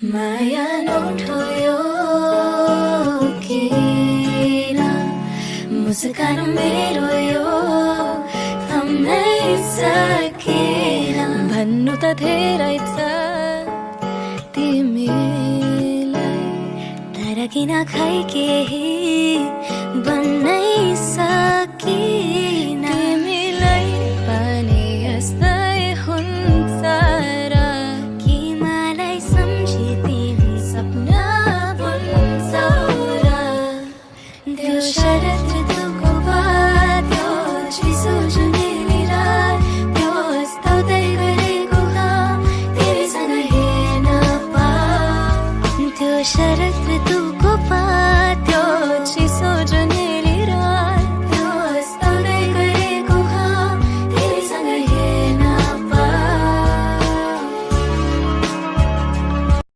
माया नउठ्यो किन मुस्कान मेरो यो थम्नै सकेन भन्नु त धेरै छ तिमीलाई तर किन खै केही भन्नै सकिन तिमीलाई पनि यस्तै हुन्छ र कि मलाई सम्झी तिमी सपना बुन्छौ र त्यो शरद ऋतुको बाद त्यो चिसो जुनेली रात त्यो अस्ताउँदै गरेको घाम तिमीसँग हेर्न पाऊँ त्यो शरद ऋतुको बाद